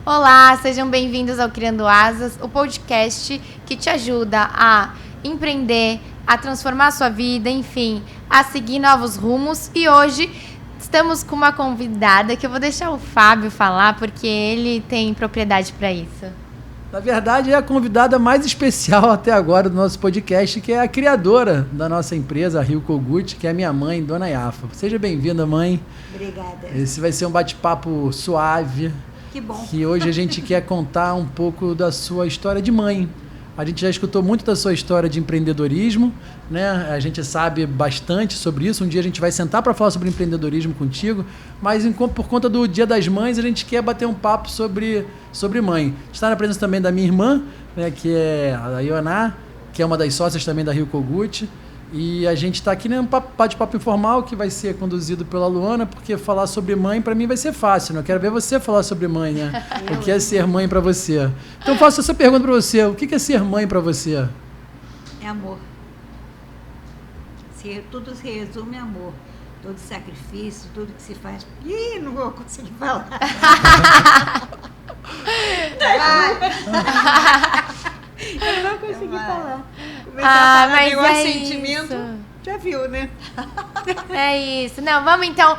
Olá, sejam bem-vindos ao Criando Asas, o podcast que te ajuda a empreender, a transformar a sua vida, enfim, a seguir novos rumos. E hoje estamos com uma convidada que eu vou deixar o Fábio falar, porque ele tem propriedade para isso. Na verdade, é a convidada mais especial até agora do nosso podcast, que é a criadora da nossa empresa, a Rio Kogut, que é a minha mãe, Dona Yafa. Seja bem-vinda, mãe. Obrigada. Esse vai ser um bate-papo suave. Que bom. Que hoje a gente quer contar um pouco da sua história de mãe. A gente já escutou muito da sua história de empreendedorismo, né? A gente sabe bastante sobre isso. Um dia a gente vai sentar para falar sobre empreendedorismo contigo, mas por conta do Dia das Mães, a gente quer bater um papo sobre mãe. Está na presença também da minha irmã, né, que é a Ioná, que é uma das sócias também da Rio Kogut. E a gente está aqui num bate-papo informal que vai ser conduzido pela Luana, porque falar sobre mãe para mim vai ser fácil, né? Eu quero ver você falar sobre mãe, né? O que é ser mãe para você? Então faço essa pergunta para você, o que é ser mãe para você? É amor. Tudo se resume em amor. Todo sacrifício, tudo que se faz. Ih, não vou conseguir falar. Eu não consegui falar. Mas é sentimento, isso. Já viu, né? É isso. Não, vamos então.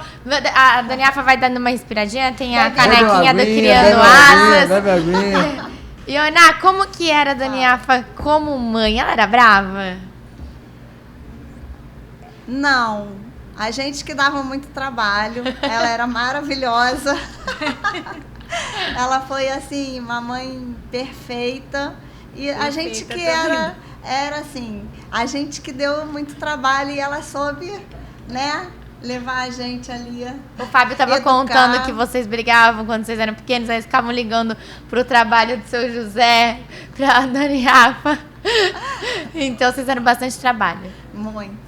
A Dona Yafa vai dando uma respiradinha. Tem a Bebe canequinha do aguinha, Criando Asas. Bebe aguinha. Ioná, como que era a Dona Yafa como mãe? Ela era brava? Não, a gente que dava muito trabalho, ela era maravilhosa. Ela foi assim, uma mãe perfeita. E a gente que era assim, a gente que deu muito trabalho e ela soube, né, levar a gente ali. O Fábio estava contando que vocês brigavam quando vocês eram pequenos, aí ficavam ligando pro trabalho do seu José, pra Dona Yafa. Então vocês eram bastante trabalho. Muito.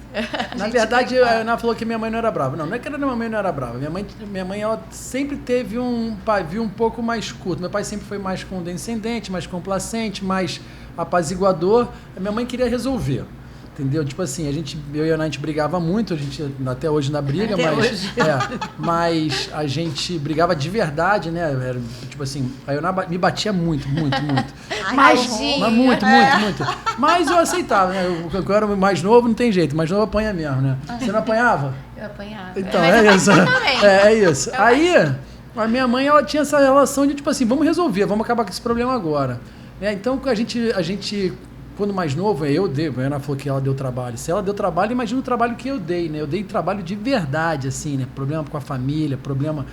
Na verdade, a Ana falou que minha mãe não era brava. Não é que minha mãe não era brava. Minha mãe ela sempre teve um pavio um pouco mais curto. Meu pai sempre foi mais condescendente, mais complacente, mais apaziguador. A minha mãe queria resolver. Entendeu? Tipo assim, eu e a Ana, a gente brigava muito, a gente até hoje ainda briga, mas a gente brigava de verdade, né? Era, tipo assim, a Ana me batia muito. Mas muito. Mas eu aceitava, né? Eu era mais novo, não tem jeito, mais novo apanha mesmo, né? Você não apanhava? Eu apanhava. Então, é isso. É isso. Aí, a minha mãe, ela tinha essa relação de tipo assim, vamos resolver, vamos acabar com esse problema agora. Então, a gente quando mais novo, a Ana falou que ela deu trabalho. Se ela deu trabalho, imagina o trabalho que eu dei, né? Eu dei trabalho de verdade, assim, né? Problema com a família, problema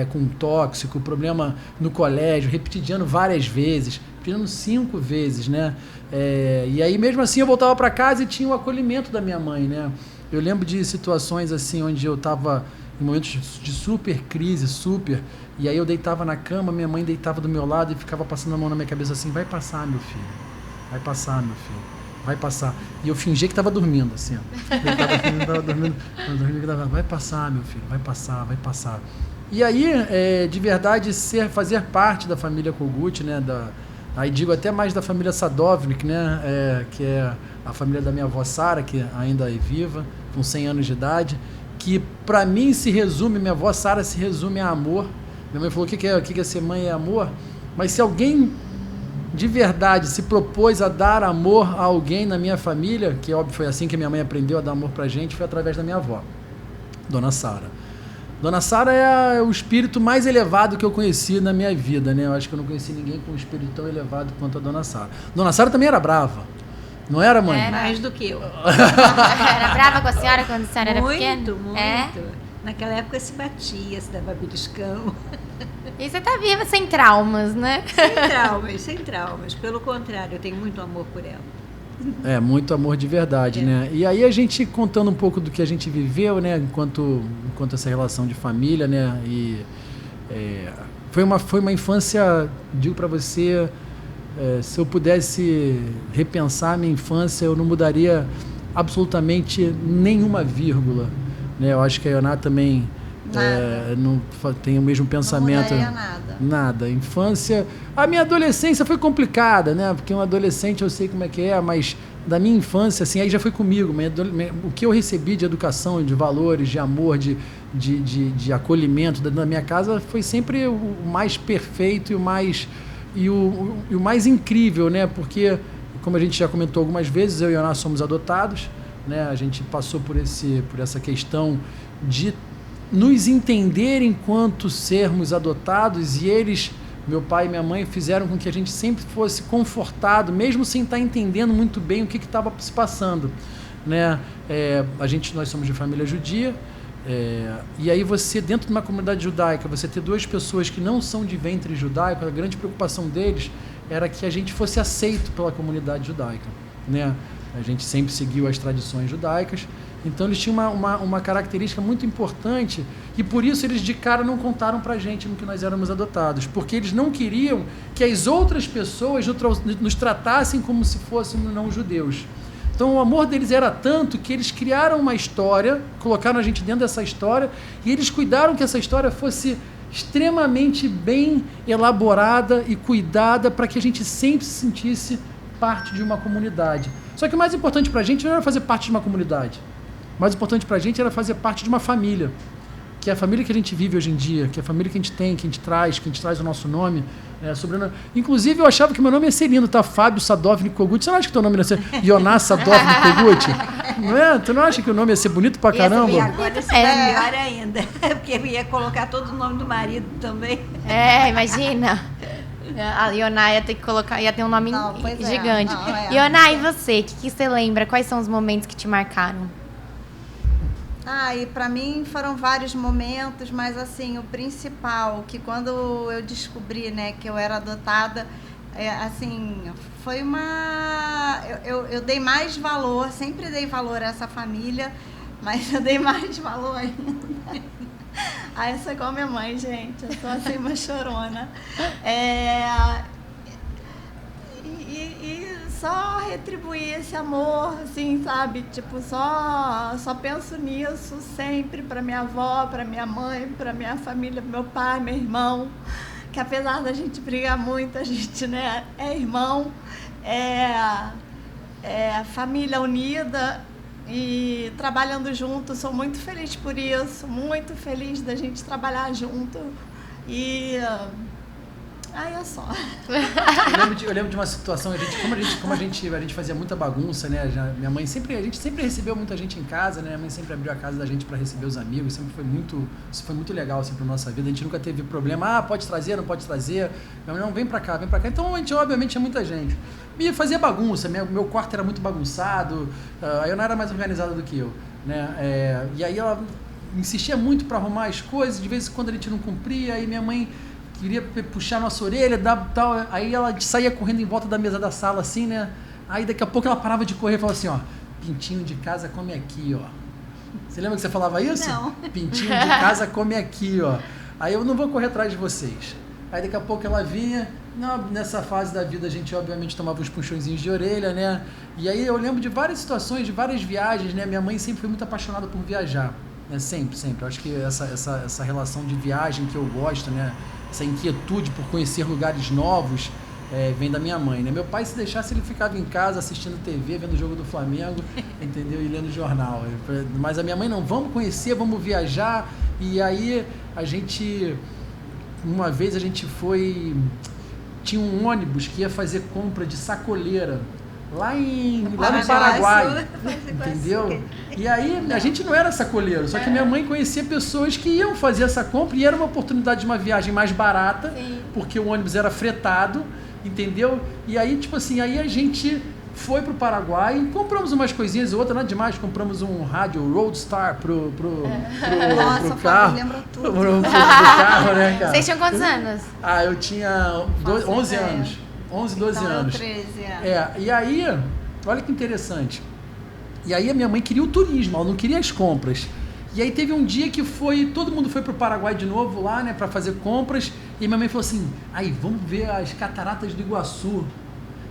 com tóxico, problema no colégio, repetindo várias vezes, repetindo 5 vezes, né? E aí, mesmo assim, eu voltava para casa e tinha o acolhimento da minha mãe, né? Eu lembro de situações, assim, onde eu estava em momentos de super crise, e aí eu deitava na cama, minha mãe deitava do meu lado e ficava passando a mão na minha cabeça assim, vai passar, meu filho. Vai passar, meu filho. Vai passar. E eu fingia que estava dormindo, assim. Eu estava dormindo. Vai passar, meu filho. Vai passar. E aí, de verdade, fazer parte da família Kogut, né? Aí digo até mais da família Sadovnik, né? Que é a família da minha avó Sara, que ainda é viva, com 100 anos de idade. Que, para mim, minha avó Sara se resume a amor. Minha mãe falou, o que é ser mãe é amor? Mas se alguém de verdade se propôs a dar amor a alguém na minha família, que óbvio foi assim que minha mãe aprendeu a dar amor pra gente, foi através da minha avó, Dona Sara. Dona Sara é o espírito mais elevado que eu conheci na minha vida, né? Eu acho que eu não conheci ninguém com um espírito tão elevado quanto a Dona Sara. Dona Sara também era brava, não era, mãe? Era mais do que eu. Era brava com a senhora quando a senhora era pequena? Muito. Naquela época se batia, se dava beliscão. E você tá viva sem traumas, né? Sem traumas. Pelo contrário, eu tenho muito amor por ela. Muito amor de verdade, né? E aí a gente contando um pouco do que a gente viveu, né? Enquanto essa relação de família, né? E foi uma infância, digo para você, se eu pudesse repensar a minha infância, eu não mudaria absolutamente nenhuma vírgula, né? Eu acho que a Ioná também não tem o mesmo pensamento. Não mudaria nada. Infância. A minha adolescência foi complicada, né? Porque um adolescente eu sei como é que é, mas da minha infância, assim, aí já foi comigo, o que eu recebi de educação, de valores, de amor, de acolhimento da minha casa foi sempre o mais perfeito e o mais incrível, né? Porque, como a gente já comentou algumas vezes, eu e Ioná somos adotados, né? A gente passou por essa questão de nos entender enquanto sermos adotados, e eles, meu pai e minha mãe, fizeram com que a gente sempre fosse confortado, mesmo sem estar entendendo muito bem o que estava se passando, né? Nós somos de família judia, e aí você, dentro de uma comunidade judaica, você ter duas pessoas que não são de ventre judaico, a grande preocupação deles era que a gente fosse aceito pela comunidade judaica, né? A gente sempre seguiu as tradições judaicas. Então eles tinham uma característica muito importante, e por isso eles de cara não contaram pra gente no que nós éramos adotados, porque eles não queriam que as outras pessoas nos tratassem como se fôssemos não judeus. Então o amor deles era tanto que eles criaram uma história, colocaram a gente dentro dessa história, e eles cuidaram que essa história fosse extremamente bem elaborada e cuidada para que a gente sempre se sentisse parte de uma comunidade. Só que o mais importante pra gente não era fazer parte de uma comunidade. O mais importante pra gente era fazer parte de uma família, que é a família que a gente vive hoje em dia, que é a família que a gente tem, que a gente traz o nosso nome, sobrenome. Inclusive, eu achava que meu nome ia ser lindo, tá? Fábio Sadovnik Kogut. Você não acha que teu nome ia ser Ioná Sadovnik Kogut? Não é? Tu não acha que o nome ia ser bonito pra caramba? E agora isso é melhor ainda, porque eu ia colocar todo o nome do marido também. Imagina. A Ioná ia ter que colocar, ia ter um nome gigante. Ioná, e você? O que você lembra? Quais são os momentos que te marcaram? E pra mim foram vários momentos, mas assim, o principal, que quando eu descobri, né, que eu era adotada, assim, foi eu dei mais valor, sempre dei valor a essa família, mas eu dei mais valor ainda. Eu sou igual minha mãe, gente, eu sou assim uma chorona. E só retribuir esse amor, assim, sabe? Tipo, só penso nisso sempre pra minha avó, pra minha mãe, pra minha família, pro meu pai, meu irmão. Que apesar da gente brigar muito, a gente, né, é irmão, família unida e trabalhando junto. Sou muito feliz por isso, muito feliz da gente trabalhar junto. É só. Eu lembro de uma situação, como a gente fazia muita bagunça, né? A gente sempre recebeu muita gente em casa, né? Minha mãe sempre abriu a casa da gente para receber os amigos, isso foi muito legal assim, para nossa vida. A gente nunca teve problema, pode trazer, não pode trazer. Minha mãe, não, vem para cá. Então a gente, obviamente, tinha muita gente. E fazia bagunça, meu quarto era muito bagunçado, eu não era mais organizada do que eu, né? E aí ela insistia muito para arrumar as coisas, de vez em quando a gente não cumpria, aí minha mãe queria puxar nossa orelha, tal, aí ela saía correndo em volta da mesa da sala, assim, né? Aí daqui a pouco ela parava de correr e falava assim, pintinho de casa come aqui, Você lembra que você falava isso? Não. Pintinho de casa come aqui, Aí eu não vou correr atrás de vocês. Aí daqui a pouco ela vinha, nessa fase da vida a gente obviamente tomava uns puxõezinhos de orelha, né? E aí eu lembro de várias situações, de várias viagens, né? Minha mãe sempre foi muito apaixonada por viajar, né? Sempre. Eu acho que essa relação de viagem que eu gosto, né? Essa inquietude por conhecer lugares novos vem da minha mãe, né? Meu pai, se deixasse, ele ficava em casa assistindo TV, vendo o jogo do Flamengo, entendeu? E lendo jornal. Mas a minha mãe não, vamos conhecer, vamos viajar. E aí uma vez a gente tinha um ônibus que ia fazer compra de sacoleira lá no Paraguai, entendeu? E aí a gente não era sacoleiro, só que minha mãe conhecia pessoas que iam fazer essa compra e era uma oportunidade de uma viagem mais barata, porque o ônibus era fretado, entendeu? E aí, tipo assim, aí a gente foi pro Paraguai, compramos umas coisinhas, outra, nada demais, compramos um rádio Roadstar pro carro. Lembra tudo. Pro carro, né, cara? Vocês tinham quantos anos? Eu tinha 11 anos. 11, 12 anos. 13 anos. E aí, olha que interessante. E aí a minha mãe queria o turismo, ela não queria as compras. E aí teve um dia que todo mundo foi pro Paraguai de novo lá, né, para fazer compras. E minha mãe falou assim, vamos ver as cataratas do Iguaçu.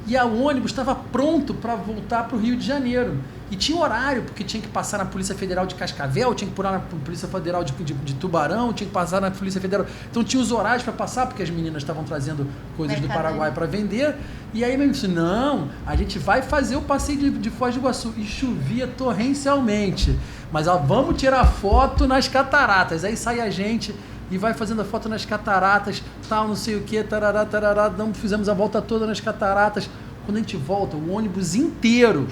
E o ônibus estava pronto para voltar para o Rio de Janeiro. E tinha horário, porque tinha que passar na Polícia Federal de Cascavel, tinha que pular na Polícia Federal de Tubarão, tinha que passar na Polícia Federal. Então tinha os horários para passar, porque as meninas estavam trazendo coisas do Paraguai para vender. E aí mesmo disse, não, a gente vai fazer o passeio de Foz do Iguaçu. E chovia torrencialmente. Mas vamos tirar foto nas cataratas. Aí sai a gente e vai fazendo a foto nas cataratas, tal, não sei o que, tarará, tarará. Não, fizemos a volta toda nas cataratas. Quando a gente volta, o ônibus inteiro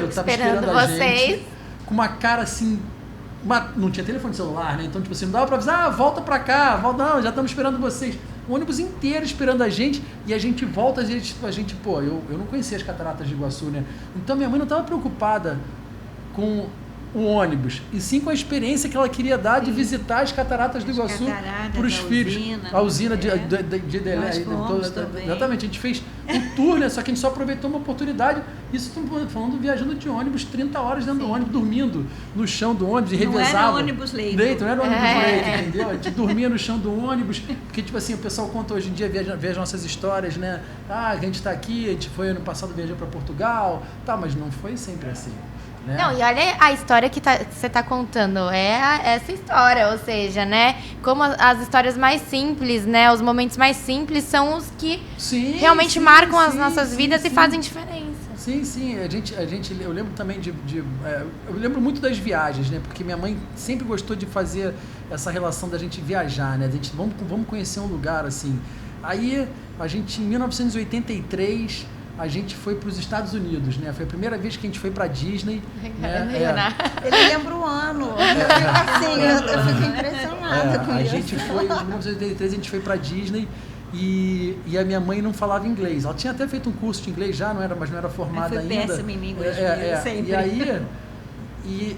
estava esperando a gente, com uma cara assim, não tinha telefone celular, né? Então, tipo assim, não dava pra avisar, volta pra cá, não, já estamos esperando vocês. O ônibus inteiro esperando a gente, e a gente volta, a gente pô, eu não conhecia as cataratas de Iguaçu, né? Então minha mãe não estava preocupada com o ônibus, e sim com a experiência que ela queria dar de visitar as cataratas do Iguaçu para os filhos. A usina de Delé. Exatamente, a gente fez um tour, né? Só que a gente só aproveitou uma oportunidade. Isso estamos falando viajando de ônibus, 30 horas dentro do ônibus, dormindo no chão do ônibus, e revezava. Não era ônibus leito. Não era ônibus leito, entendeu? A gente dormia no chão do ônibus, porque, tipo assim, o pessoal conta hoje em dia, veja nossas histórias, né? A gente está aqui, a gente foi ano passado viajando para Portugal, mas não foi sempre assim. Né? Não, e olha a história que você está contando, essa história, ou seja, né, como as histórias mais simples, né, os momentos mais simples são os que realmente marcam as nossas vidas e fazem diferença. Sim, eu lembro também eu lembro muito das viagens, né, porque minha mãe sempre gostou de fazer essa relação da gente viajar, né, vamos conhecer um lugar, assim. Aí, a gente, em 1983... a gente foi para os Estados Unidos, né? Foi a primeira vez que a gente foi para Disney. Né? Ele lembra o ano. Eu fico impressionada com isso. A gente foi, em 1983, a gente foi para Disney e a minha mãe não falava inglês. Ela tinha até feito um curso de inglês já, mas não era formada ainda. Foi péssima em inglês, sempre. E aí,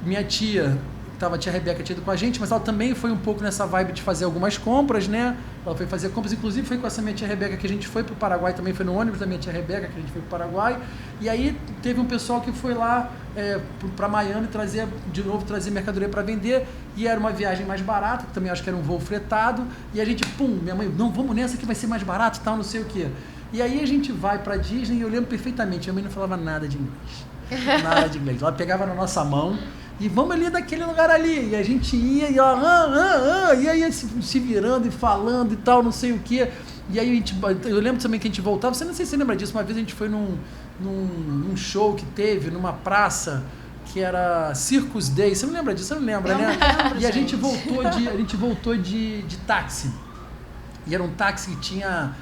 minha tia... a tia Rebeca tinha ido com a gente, mas ela também foi um pouco nessa vibe de fazer algumas compras, né? Ela foi fazer compras, inclusive foi com essa minha tia Rebeca que a gente foi pro Paraguai, também foi no ônibus da minha tia Rebeca que a gente foi pro Paraguai. E aí teve um pessoal que foi lá para Miami trazer mercadoria para vender, e era uma viagem mais barata, que também acho que era um voo fretado, e a gente, minha mãe, não, vamos nessa que vai ser mais barato e tal, não sei o quê. E aí a gente vai pra Disney e eu lembro perfeitamente, minha mãe não falava nada de inglês. Nada de inglês. Ela pegava na nossa mão e vamos ali daquele lugar ali. E a gente ia e ela, e aí se virando e falando e tal, não sei o quê. E aí eu lembro também que a gente voltava, não sei se você lembra disso, uma vez a gente foi num show que teve numa praça que era Circus Day. Você não lembra disso? Você não lembra, né? Lembro, e a gente voltou de táxi. E era um táxi que tinha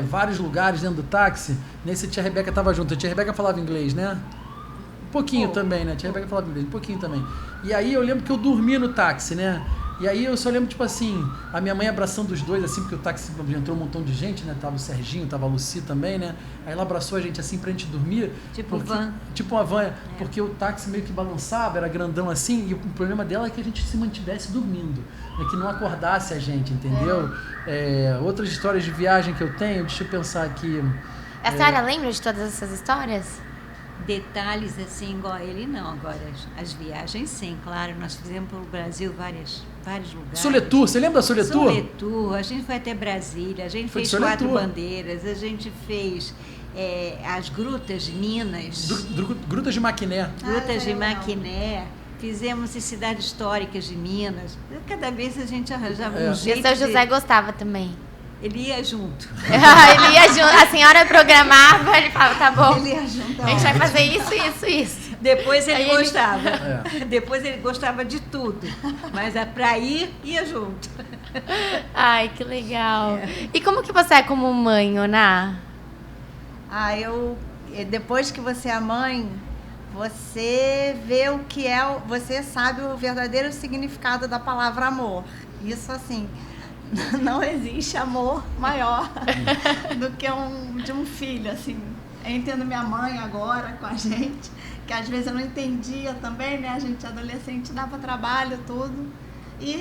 vários lugares dentro do táxi. Nesse a tia Rebeca estava junto. A tia Rebeca falava inglês, né? Um pouquinho também, né? A tia Rebeca falava inglês, um pouquinho também. E aí eu lembro que eu dormi no táxi, né? E aí eu só lembro, tipo assim, a minha mãe abraçando os dois, assim, porque o táxi entrou um montão de gente, né? Tava o Serginho, tava a Lucy também, né? Aí ela abraçou a gente, assim, pra gente dormir. Tipo van. Tipo uma van, porque o táxi meio que balançava, era grandão assim, e o problema dela é que a gente se mantivesse dormindo, né? Que não acordasse a gente, entendeu? Outras histórias de viagem que eu tenho, deixa eu pensar aqui. A senhora lembra de todas essas histórias? Detalhes assim, igual ele não. Agora, as viagens, sim, claro. Nós fizemos pelo Brasil vários lugares. Soletur, você lembra da Soletur? Soletur, a gente foi até Brasília, a gente fez 4 bandeiras, a gente fez as grutas de Minas. Grutas de Maquiné. Grutas de Maquiné. Fizemos as cidades históricas de Minas. Cada vez a gente arranjava um jeito. E o seu José gostava também? Ele ia junto. Ele ia junto. A senhora programava, ele falava, tá bom. Ele ia junto. A gente vai fazer isso. Depois ele gostava. Depois ele gostava de tudo. Mas pra ir, ia junto. Ai, que legal. E como que você é como mãe, Oná? Depois que você é mãe, você vê o que você sabe o verdadeiro significado da palavra amor. Isso, assim, não existe amor maior do que de um filho, assim. Eu entendo minha mãe agora com a gente, que às vezes eu não entendia também, né? A gente adolescente dava trabalho, tudo. E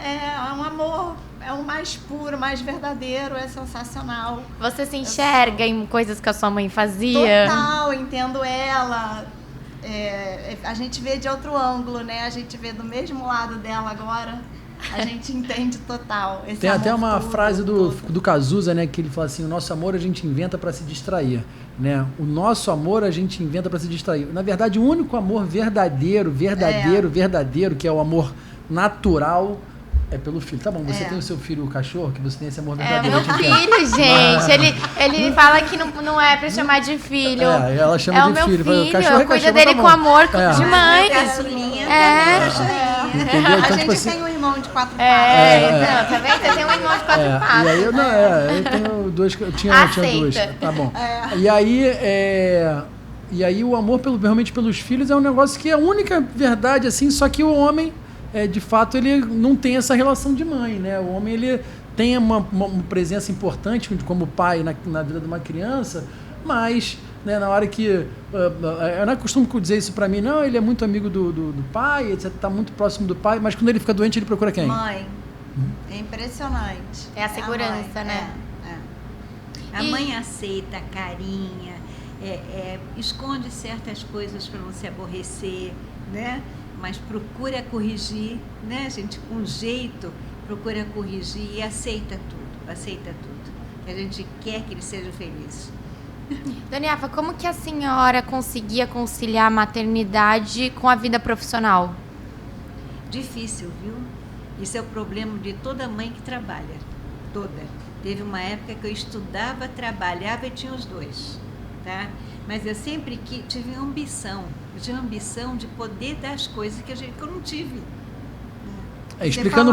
é um amor, é o mais puro, mais verdadeiro, é sensacional. Você se enxerga em coisas que a sua mãe fazia? Total, entendo ela. A gente vê de outro ângulo, né? A gente vê do mesmo lado dela agora. a gente entende total. Esse Tem até uma tudo, frase do Cazuza, né, que ele fala assim: o nosso amor a gente inventa para se distrair, né? O nosso amor a gente inventa para se distrair. Na verdade, o único amor verdadeiro, que é o amor natural, é pelo filho. Tá bom, você tem o seu filho, o cachorro, que você tem esse amor verdadeiro. É meu filho, gente. Ele fala que não é pra chamar de filho. Ela chama de filho. Filho. O cachorro cuida dele com amor de mãe. Entendeu? Então, a gente assim, tem um irmão de 4 patas. Não, tá vendo? Você tem um irmão de 4 patas. E aí eu tenho duas. Eu tinha duas. Tá bom. E aí o amor realmente pelos filhos é um negócio que é a única verdade, assim, só que o homem, de fato, ele não tem essa relação de mãe, né? O homem, ele tem uma presença importante como pai na vida de uma criança, mas, né, na hora que... eu não costumo dizer isso pra mim, não, ele é muito amigo do pai, etc, tá muito próximo do pai, mas quando ele fica doente, ele procura quem? Mãe. É impressionante. É a segurança, né? A mãe aceita, carinha, esconde certas coisas para não se aborrecer, né? Mas procura corrigir, né, gente? Com jeito, procura corrigir e aceita tudo. A gente quer que eles sejam felizes. Dona Iafa, como que a senhora conseguia conciliar a maternidade com a vida profissional? Difícil, viu? Isso é o problema de toda mãe que trabalha. Toda. Teve uma época que eu estudava, trabalhava e tinha os dois, tá? Mas eu sempre tive ambição. Eu tinha ambição de poder dar as coisas que eu não tive. Explicando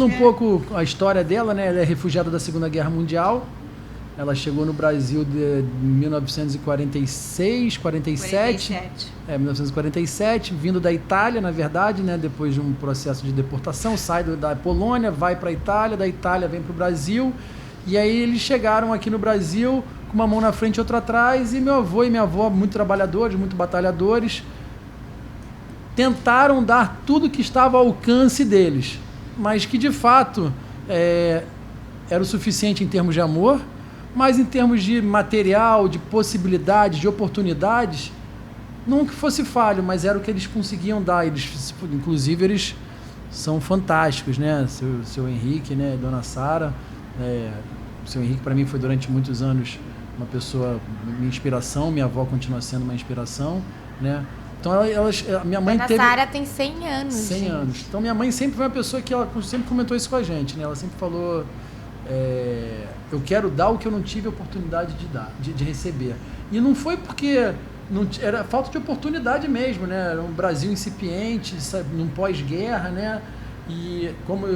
um pouco a história dela, né? Ela é refugiada da Segunda Guerra Mundial. Ela chegou no Brasil em 1946, 1947, vindo da Itália, na verdade, né? Depois de um processo de deportação, sai da Polônia, vai para a Itália, da Itália vem para o Brasil, e aí eles chegaram aqui no Brasil com uma mão na frente e outra atrás, e meu avô e minha avó, muito trabalhadores, muito batalhadores, tentaram dar tudo que estava ao alcance deles, mas que de fato era o suficiente em termos de amor, mas em termos de material, de possibilidades, de oportunidades, não que fosse falho, mas era o que eles conseguiam dar. Inclusive, eles são fantásticos, né? Seu Henrique, né? Dona Sara. O seu Henrique, para mim, foi durante muitos anos uma pessoa, minha inspiração. Minha avó continua sendo uma inspiração, né? Então, minha mãe teve... Dona Sara tem 100 anos. 100 anos. Então, minha mãe sempre foi uma pessoa que ela sempre comentou isso com a gente, né? Ela sempre falou... eu quero dar o que eu não tive oportunidade de dar, de receber. E não foi porque era falta de oportunidade mesmo, né? Era um Brasil incipiente, num pós-guerra, né? E como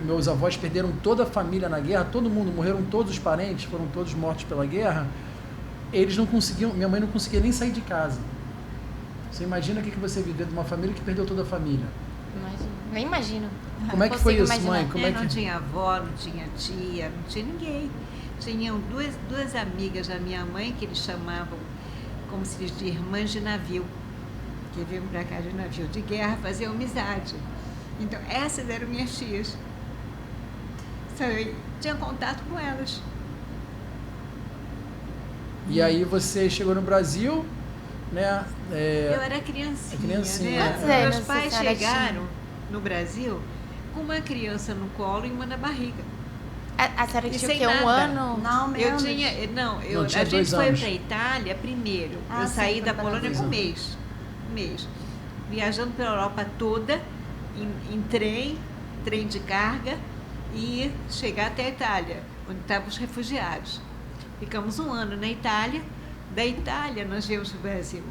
meus avós perderam toda a família na guerra, morreram todos os parentes, foram todos mortos pela guerra, eles não conseguiam, minha mãe não conseguia nem sair de casa. Você imagina o que você viver de uma família que perdeu toda a família? Nem imagino. Como é que foi isso, mãe? Não tinha avó, não tinha tia, não tinha ninguém. Tinham duas amigas da minha mãe que eles chamavam, como se diz, de irmãs de navio, que vinham para cá de navio de guerra fazer amizade. Então, essas eram minhas tias. Eu tinha contato com elas. E aí você chegou no Brasil, né? Eu era criancinha. Né? Meus pais chegaram no Brasil com uma criança no colo e uma na barriga. A senhora tinha o quê? Um ano? Não, menos. A gente foi para a Itália primeiro. Eu saí da Polônia com um mês. Viajando pela Europa toda, em trem de carga, e chegar até a Itália, onde estavam os refugiados. Ficamos um ano na Itália. Da Itália nós viemos para o Brasil.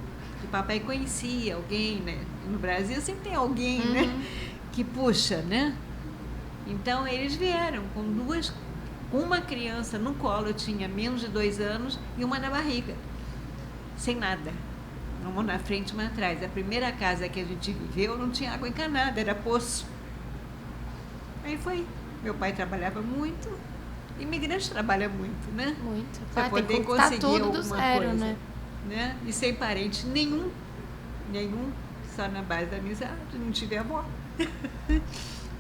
O papai conhecia alguém, né? No Brasil sempre tem alguém, né? Que puxa, né? Então eles vieram com uma criança no colo, eu tinha menos de 2 anos, e uma na barriga, sem nada, uma na frente e uma atrás. A primeira casa que a gente viveu não tinha água encanada, era poço. Aí foi, meu pai trabalhava muito, imigrante trabalha muito, né? Muito, para poder conseguir tudo alguma zero, coisa, né? E sem parente nenhum, só na base da amizade, não tive avó.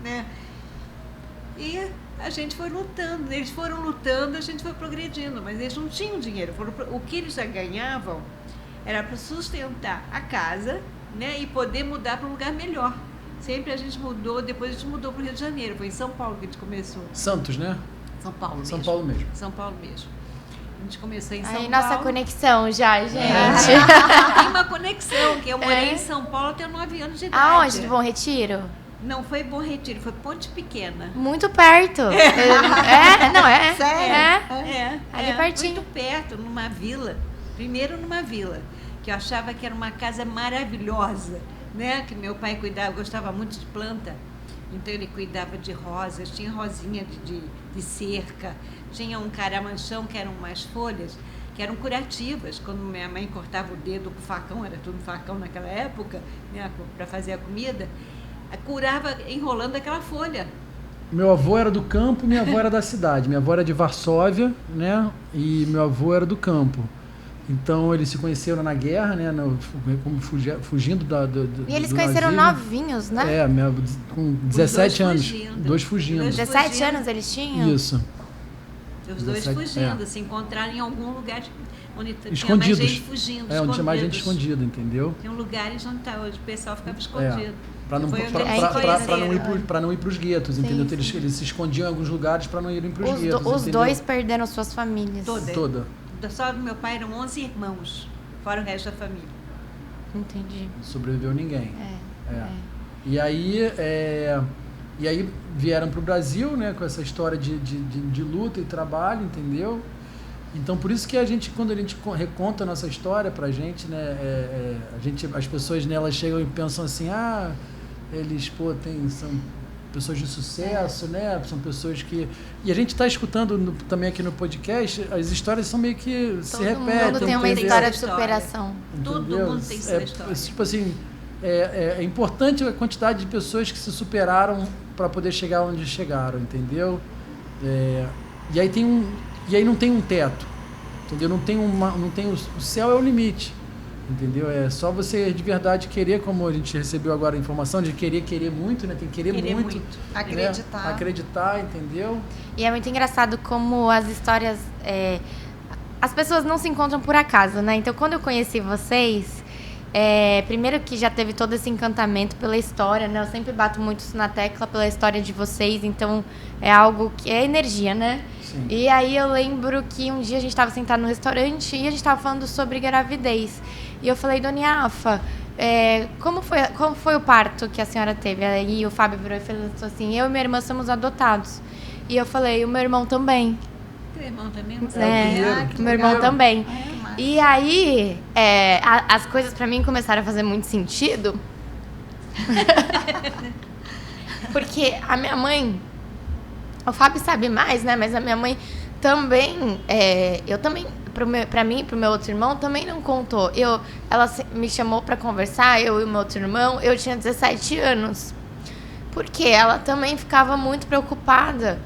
Né? E a gente foi lutando, eles foram lutando, a gente foi progredindo, mas eles não tinham dinheiro. O que eles já ganhavam era para sustentar a casa, né, e poder mudar para um lugar melhor. Sempre a gente mudou, depois a gente mudou para o Rio de Janeiro. Foi em São Paulo que a gente começou. Santos, né? São Paulo mesmo. São Paulo mesmo. São Paulo mesmo. A gente começou em São Paulo. Nossa conexão já, gente. Tem uma conexão, que eu morei em São Paulo até 9 anos de idade. Aonde? Do Bom Retiro? Não foi Bom Retiro, foi Ponte Pequena. Muito perto. Não é? Sério? Ali pertinho. Muito perto, numa vila. Primeiro numa vila, que eu achava que era uma casa maravilhosa, né? Que meu pai cuidava, gostava muito de planta. Então ele cuidava de rosas, tinha rosinha de cerca, tinha um caramanchão que eram umas folhas que eram curativas. Quando minha mãe cortava o dedo com facão, era tudo facão naquela época, né? Para fazer a comida, curava enrolando aquela folha. Meu avô era do campo, minha avó era da cidade. Minha avó era de Varsóvia, né? E meu avô era do campo. Então eles se conheceram na guerra, né? Fugindo do E eles conheceram novinhos, né? Com 17 anos. Fugindo. Dois fugindo. 17 anos eles tinham? Isso. Os dois 17, fugindo, se encontraram em algum lugar onde tinha escondidos. mais gente fugindo. Onde tinha mais gente escondida, entendeu? Tem lugares onde hoje o pessoal ficava escondido. Para não ir para os guetos, entendeu? Eles se escondiam em alguns lugares para não irem para os guetos. Os dois perderam suas famílias. Toda. Só do meu pai eram 11 irmãos, fora o resto da família. Entendi. Não sobreviveu ninguém. E aí vieram para o Brasil, né, com essa história de luta e trabalho, entendeu? Então, por isso que quando a gente reconta a nossa história pra gente, né, as pessoas, né, elas chegam e pensam assim, eles, são pessoas de sucesso, né, são pessoas que... E a gente está escutando também aqui no podcast, as histórias são meio que se repetem. Todo mundo tem uma história de superação. Todo mundo tem sua história. Tipo assim, é importante a quantidade de pessoas que se superaram para poder chegar onde chegaram, entendeu? E aí não tem um teto, entendeu? Não tem o céu é o limite, entendeu? É só você de verdade querer, como a gente recebeu agora a informação de querer muito, né? Tem que querer muito. Acreditar. Né? Acreditar, entendeu? E é muito engraçado como as histórias... as pessoas não se encontram por acaso, né? Então, quando eu conheci vocês... primeiro que já teve todo esse encantamento pela história, né? Eu sempre bato muito isso na tecla pela história de vocês, então é algo que é energia, né? Sim. E aí eu lembro que um dia a gente estava sentado no restaurante e a gente estava falando sobre gravidez. E eu falei, Dona Iafa, como foi o parto que a senhora teve? Aí o Fábio virou e falou assim, eu e minha irmã somos adotados. E eu falei, o meu irmão também. Teu irmão também? O meu irmão também. E aí, as coisas pra mim começaram a fazer muito sentido. Porque a minha mãe... O Fábio sabe mais, né? Mas a minha mãe também... eu também... Pra mim e pro meu outro irmão, também não contou. Ela me chamou pra conversar, eu e o meu outro irmão. Eu tinha 17 anos. Porque ela também ficava muito preocupada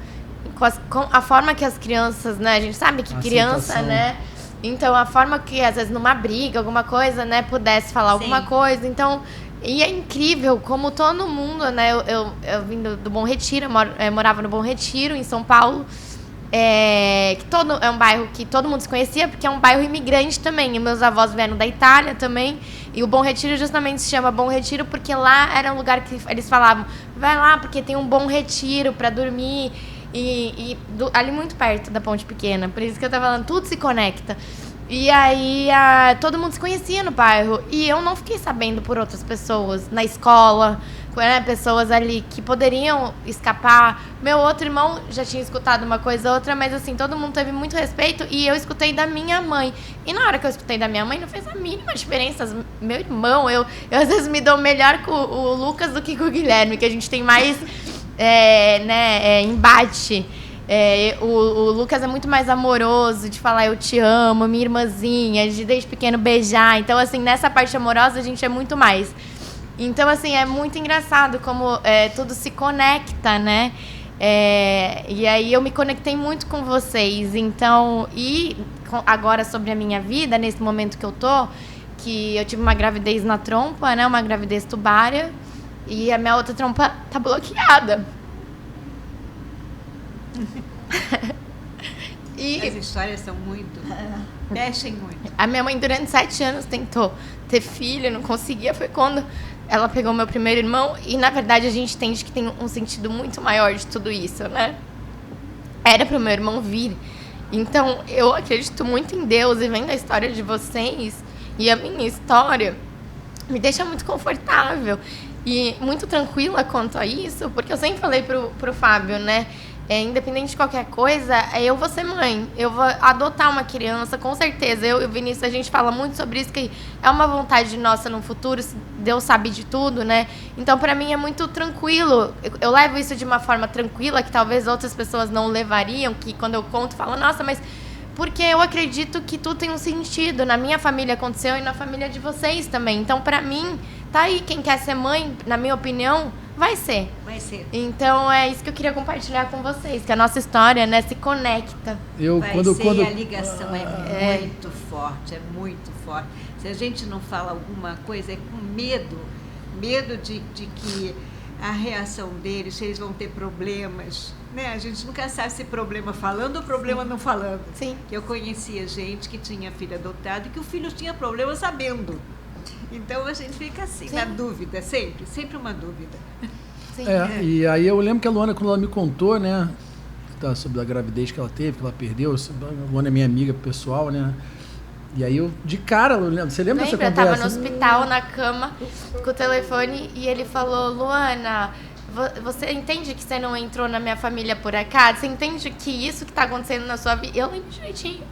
com a forma que as crianças, né? A gente sabe que criança, né? Então, a forma que, às vezes, numa briga, alguma coisa, né, pudesse falar alguma coisa. Então, e é incrível como todo mundo, né, eu vim do Bom Retiro, eu morava no Bom Retiro, em São Paulo, que é um bairro que todo mundo se conhecia, porque é um bairro imigrante também, e meus avós vieram da Itália também, e o Bom Retiro justamente se chama Bom Retiro porque lá era um lugar que eles falavam, vai lá porque tem um bom retiro para dormir, ali muito perto da Ponte Pequena, por isso que eu tava falando, tudo se conecta. E aí todo mundo se conhecia no bairro e eu não fiquei sabendo por outras pessoas na escola, né, pessoas ali que poderiam escapar. Meu outro irmão já tinha escutado uma coisa ou outra, mas assim, todo mundo teve muito respeito e eu escutei da minha mãe. E na hora que eu escutei da minha mãe, não fez a mínima diferença. Meu irmão, eu às vezes me dou melhor com o Lucas do que com o Guilherme, que a gente tem mais embate. O Lucas é muito mais amoroso, de falar eu te amo, minha irmãzinha, de desde pequeno beijar. Então, assim, nessa parte amorosa a gente é muito mais. Então, assim, é muito engraçado como tudo se conecta, né? E aí eu me conectei muito com vocês. Então, agora sobre a minha vida, nesse momento que eu tô, que eu tive uma gravidez na trompa, né? Uma gravidez tubária. E a minha outra trompa tá bloqueada. As histórias são muito... mexem muito. A minha mãe, durante 7 anos, tentou ter filho, não conseguia. Foi quando ela pegou meu primeiro irmão e, na verdade, a gente entende que tem um sentido muito maior de tudo isso, né? Era pro meu irmão vir. Então, eu acredito muito em Deus e vendo a história de vocês e a minha história me deixa muito confortável e muito tranquila quanto a isso, porque eu sempre falei pro Fábio, né? Independente de qualquer coisa, eu vou ser mãe, eu vou adotar uma criança, com certeza. Eu e o Vinícius, a gente fala muito sobre isso, que é uma vontade nossa no futuro, Deus sabe de tudo, né? Então, pra mim, é muito tranquilo. Eu levo isso de uma forma tranquila, que talvez outras pessoas não levariam, que quando eu conto, falam, nossa, mas... Porque eu acredito que tudo tem um sentido. Na minha família aconteceu e na família de vocês também. Então, pra mim, tá aí. Quem quer ser mãe, na minha opinião, vai ser. Vai ser. Então, é isso que eu queria compartilhar com vocês. Que a nossa história, né, se conecta. Quando a ligação é muito forte, é muito forte. Se a gente não fala alguma coisa, é com medo. Medo de que a reação deles, se eles vão ter problemas... Né? A gente nunca sabe se problema falando ou problema não falando. Sim. Eu conhecia gente que tinha filho adotado e que o filho tinha problema sabendo. Então a gente fica assim, na dúvida, sempre uma dúvida. Sim. E aí eu lembro que a Luana, quando ela me contou, né, sobre a gravidez que ela teve, que ela perdeu, a Luana é minha amiga pessoal, né, e aí eu, de cara, você lembra dessa conversa? Eu tava no hospital, na cama, com o telefone, e ele falou, Luana... Você entende que você não entrou na minha família por acaso? Você entende que isso que tá acontecendo na sua vida... Eu lembro direitinho.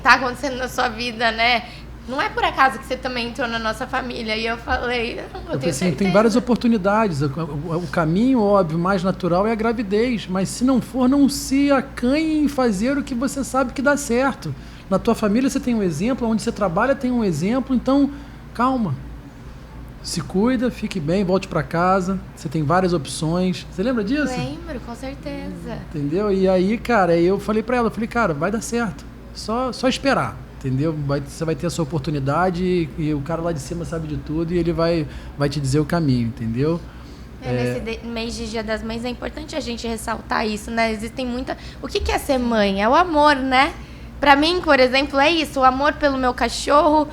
Tá acontecendo na sua vida, né? Não é por acaso que você também entrou na nossa família. E eu falei... Eu tenho certeza. Tem várias oportunidades. O caminho, óbvio, mais natural é a gravidez. Mas se não for, não se acanhe em fazer o que você sabe que dá certo. Na tua família você tem um exemplo. Onde você trabalha tem um exemplo. Então, calma. Se cuida, fique bem, volte para casa. Você tem várias opções. Você lembra disso? Lembro, com certeza. Entendeu? E aí, cara, eu falei para ela, cara, vai dar certo. Só esperar, entendeu? Você vai ter a sua oportunidade e o cara lá de cima sabe de tudo e ele vai te dizer o caminho, entendeu? Nesse mês de Dia das Mães é importante a gente ressaltar isso, né? Existem muita... O que é ser mãe? É o amor, né? Pra mim, por exemplo, é isso, o amor pelo meu cachorro.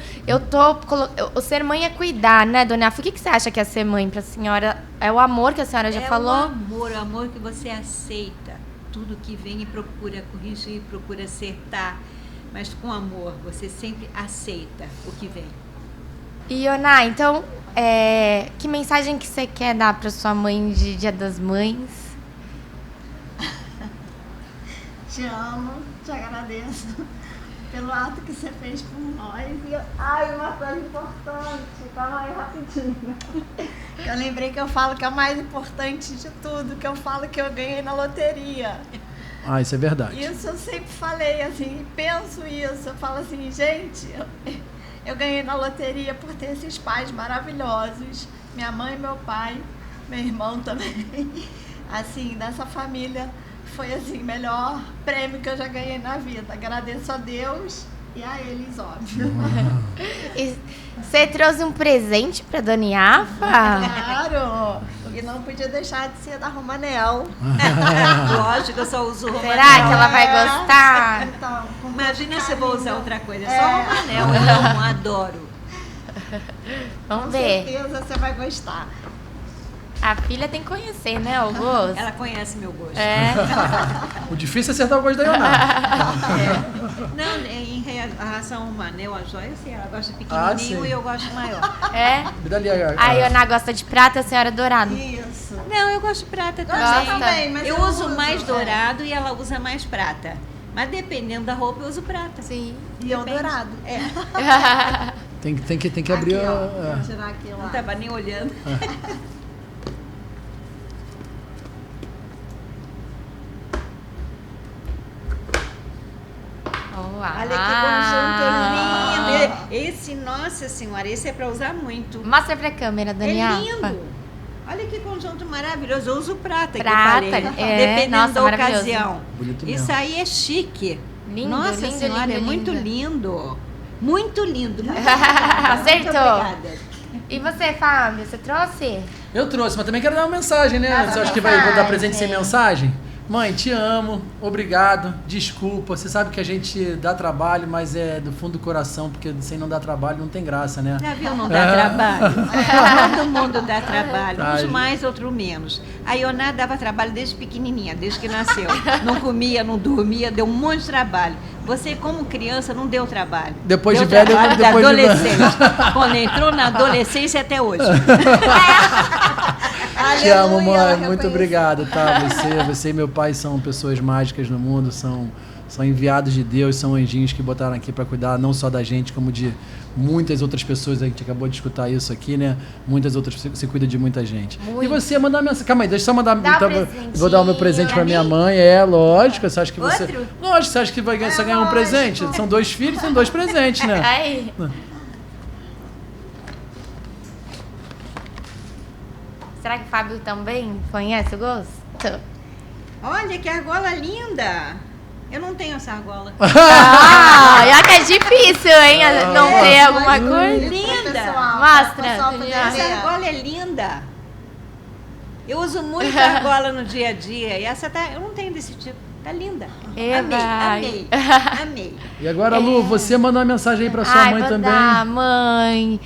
O ser mãe é cuidar, né, Dona Afa? O que você acha que é ser mãe pra senhora? É o amor que a senhora já falou? O amor que você aceita tudo que vem e procura corrigir, procura acertar. Mas com amor, você sempre aceita o que vem. E, Yoná, então, que mensagem que você quer dar pra sua mãe de Dia das Mães? Te amo, te agradeço pelo ato que você fez por nós. E uma coisa importante, calma aí rapidinho. Eu lembrei que eu falo que é o mais importante de tudo, que eu falo que eu ganhei na loteria. Isso é verdade. Isso eu sempre falei assim, penso isso. Eu falo assim, gente, eu ganhei na loteria por ter esses pais maravilhosos. Minha mãe, meu pai, meu irmão também. Assim, dessa família... Foi assim, o melhor prêmio que eu já ganhei na vida. Agradeço a Deus e a eles, óbvio. Você trouxe um presente pra Dona Iafa? Claro! E não podia deixar de ser da Romanel. Lógico, eu só uso Romanel. Será que ela vai gostar? Então, imagina se eu vou usar outra coisa. Só Romanel, eu amo, adoro. Vamos ver. Com certeza você vai gostar. A filha tem que conhecer, né, o gosto? Ela conhece meu gosto. O difícil é acertar o gosto da Yoná. Não, em relação ao Romanel, a joia, assim, ela gosta de pequenininho e eu gosto maior. Me dá ali a Yoná gosta de prata e a senhora dourado. Isso. Não, eu gosto de prata também. Mas eu uso mais dourado e ela usa mais prata. Mas dependendo da roupa, eu uso prata. Sim. E eu dourado. Tem que abrir aqui, ó. Vou tirar aqui lá. Não estava nem olhando. Olha que conjunto lindo. Esse, nossa senhora, esse é para usar muito. Mostra pra câmera, Dona Iafa. É lindo. Olha que conjunto maravilhoso. Eu uso prata, prata que eu falei. dependendo da ocasião. Bonito Isso mesmo. aí é chique. Lindo, nossa lindo, senhora, lindo, é muito lindo. Muito lindo. Acertou. Muito obrigada. E você, Fábio, você trouxe? Eu trouxe, mas também quero dar uma mensagem, né? Dá Você acha uma que vou dar mensagem. presente sem mensagem? Mãe, te amo, obrigado, desculpa. Você sabe que a gente dá trabalho, mas é do fundo do coração, porque sem não dar trabalho não tem graça, né? Já viu, não dá trabalho. Todo mundo dá trabalho, uns mais, outros menos. A Ioná dava trabalho desde pequenininha, desde que nasceu. Não comia, não dormia, deu um monte de trabalho. Você, como criança, não deu trabalho. Depois deu de velho, trabalho depois da adolescente. Quando entrou na adolescência até hoje. Te amo, mãe. Muito obrigado, tá? Você e meu pai são pessoas mágicas no mundo, são enviados de Deus, são anjinhos que botaram aqui para cuidar não só da gente, como de muitas outras pessoas. A gente acabou de escutar isso aqui, né? Muitas outras, você cuida de muita gente. Muito. E você mandar mensagem. Calma aí, deixa eu só mandar. Vou dar o meu presente para minha mãe. Lógico. Você acha que você. Outro? Lógico, você acha que vai ganhar um presente? São 2 filhos, são 2 presentes, né? Aí. Será que o Fábio também conhece o gosto? Olha que argola linda! Eu não tenho essa argola. Já que é difícil, hein? Não ter alguma coisa. Linda! Mostra. Essa argola é linda. Eu uso muito argola no dia a dia. E essa eu não tenho desse tipo. Tá linda. Amei. E agora, Lu, você mandou uma mensagem aí pra sua mãe também. Mãe,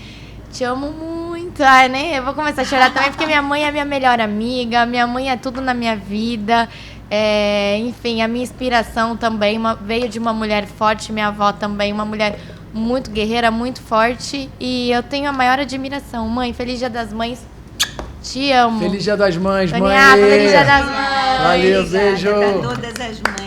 te amo muito. Ai, nem eu vou começar a chorar também, porque minha mãe é minha melhor amiga, minha mãe é tudo na minha vida. Enfim, a minha inspiração também veio de uma mulher forte, minha avó também, uma mulher muito guerreira, muito forte. E eu tenho a maior admiração. Mãe, feliz Dia das Mães. Te amo. Feliz Dia das Mães, mãe. Feliz Dia das Mães. Valeu, beijo. Para todas as mães.